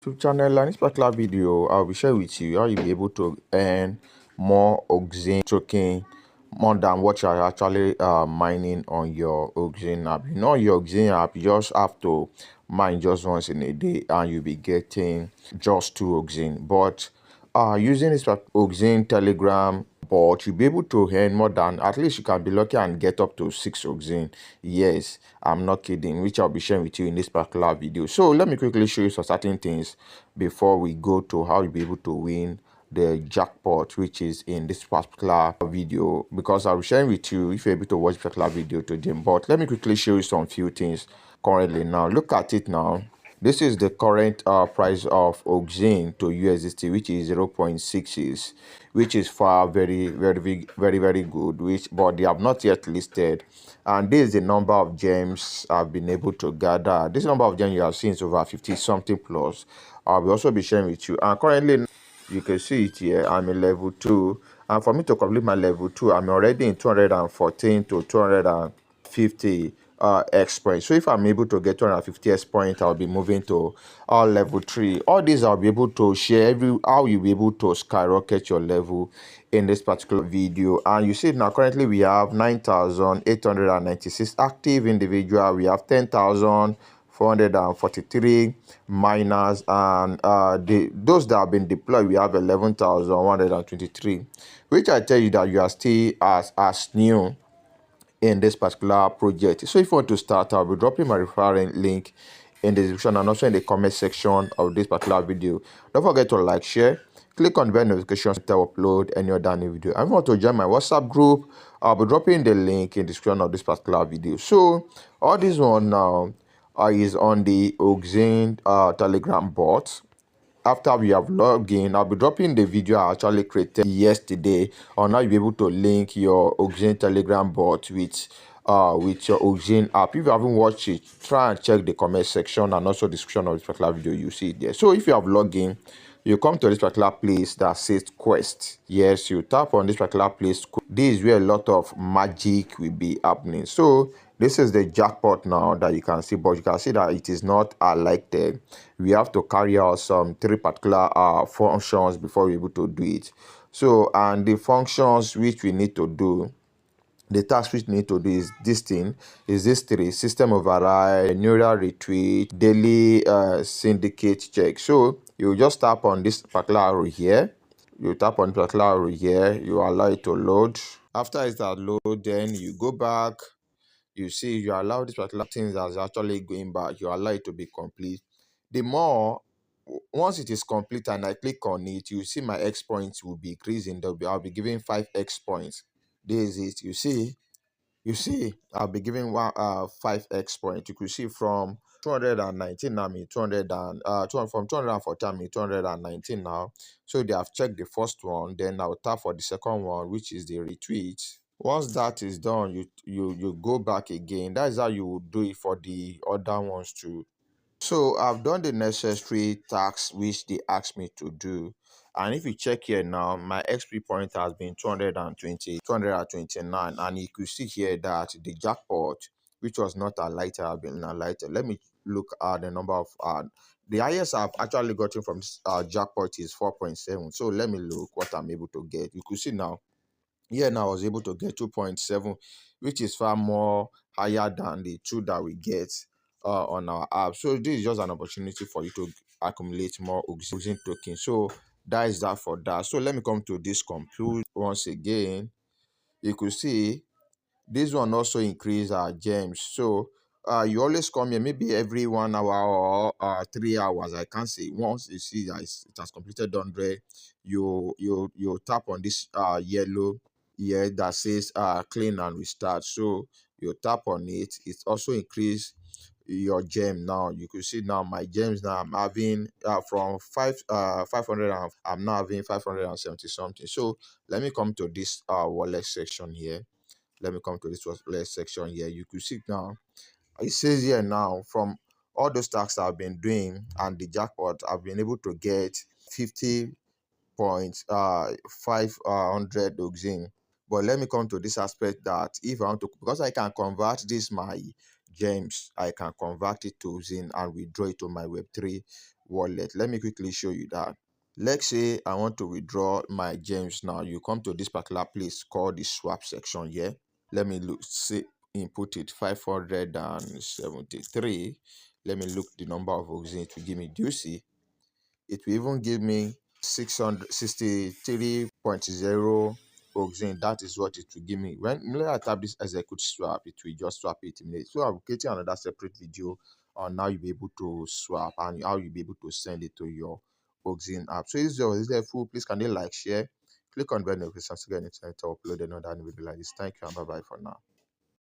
YouTube channel. And this particular video I'll be sharing with you how you'll be able to earn more Oxin token more than what you're actually mining on your Oxin app. You know, your Oxin app, you just have to mine just once in a day and you'll be getting just 2 Oxin. But using this Oxin Telegram bot, you'll be able to earn more than, at least you can be lucky and get up to 6 Oxin. Yes, I'm not kidding, which I'll be sharing with you in this particular video. So let me quickly show you some certain things before we go to how you'll be able to win the jackpot, which is in this particular video, because I'll be sharing with you if you're able to watch this particular video today. But let me quickly show you some few things currently. Now look at it now. This is the current price of Oxin to USDT, which is 0.6, which is far very good. But they have not yet listed. And this is the number of gems I've been able to gather. This number of gems you have seen is over 50 something plus. I'll also be sharing with you. And currently, you can see it here. I'm in level 2. And for me to complete my level 2, I'm already in 214 to 250 X points. So if I'm able to get 250 X points, I'll be moving to level 3. All these I'll be able to share how you'll be able to skyrocket your level in this particular video. And you see now currently we have 9,896 active individual. We have 10,443 miners, and those that have been deployed, we have 11,123, which I tell you that you are still as new in this particular project. So if you want to start, I'll be dropping my referral link in the description and also in the comment section of this particular video. Don't forget to like, share, click on the bell notifications to upload any other new video. And if you want to join my WhatsApp group, I'll be dropping the link in the description of this particular video. So all this one now is on the Oxin Telegram bot. After we have logged in, I'll be dropping the video I actually created yesterday on how you'll be able to link your Oxin Telegram bot with your Oxin app. If you haven't watched it, try and check the comment section and also description of this particular video. You see it there. So if you have logged in, you come to this particular place that says quest. Yes, you tap on this particular place. This is where a lot of magic will be happening. So this is the jackpot now that you can see, but you can see that it is not highlighted. We have to carry out some 3 particular functions before we're able to do it. So, and the functions which we need to do, the task which we need to do is this 3: system override, neural retweet, daily syndicate check. So you just tap on this particular arrow here. You tap on the particular arrow here, you allow it to load. After it's load, then you go back. You see, you allow this particular things that's actually going back, you allow it to be complete. The more, once it is complete and I click on it, you see my X points will be increasing. I'll be giving 5 X points. This is it. You see, I'll be giving 5 X points. You could see from 219 now, me 200 and from 240 me 219 now. So they have checked the first one, then I'll tap for the second one, which is the retweet. Once that is done, you go back again. That is how you would do it for the other ones too. So I've done the necessary tasks which they asked me to do. And if you check here now, my XP point has been 220, 229. And you could see here that the jackpot, which was not highlighted, have been highlighted. Let me look at the number of the highest I've actually gotten from this jackpot is 4.7. So let me look what I'm able to get. You could see now. Here now I was able to get 2.7, which is far more higher than the 2 that we get on our app. So this is just an opportunity for you to accumulate more Oxin tokens. So that is that for that. So let me come to this compute once again. You could see this one also increase our gems. So you always come here maybe every 1 hour or 3 hours. I can't say. Once you see that it has completed 100, you tap on this yellow here that says clean and restart. So you tap on it. It also increase your gem. Now you can see now my gems now I'm having from 500, and I'm now having 570 something. So let me come to this wallet section here. Let me come to this wallet section here. You could see now it says here now, from all those tasks I've been doing and the jackpot, I've been able to get 50.500 Oxin. But let me come to this aspect that if I want to, because I can convert this my gems, I can convert it to Oxin and withdraw it to my Web3 wallet. Let me quickly show you that. Let's say I want to withdraw my gems now. You come to this particular place called the swap section here. Let me look, say input it 573. Let me look the number of Oxin to give me. Do you see? It will even give me 663.0 Oxin. That is what it will give me. When I tap this execute swap, it will just swap it immediately. So I'm creating another separate video on how you'll be able to swap and how you'll be able to send it to your Oxin app. So is helpful. Please can you like, share, click on the bell notification to get anytime to upload another video like this. Thank you and bye bye for now.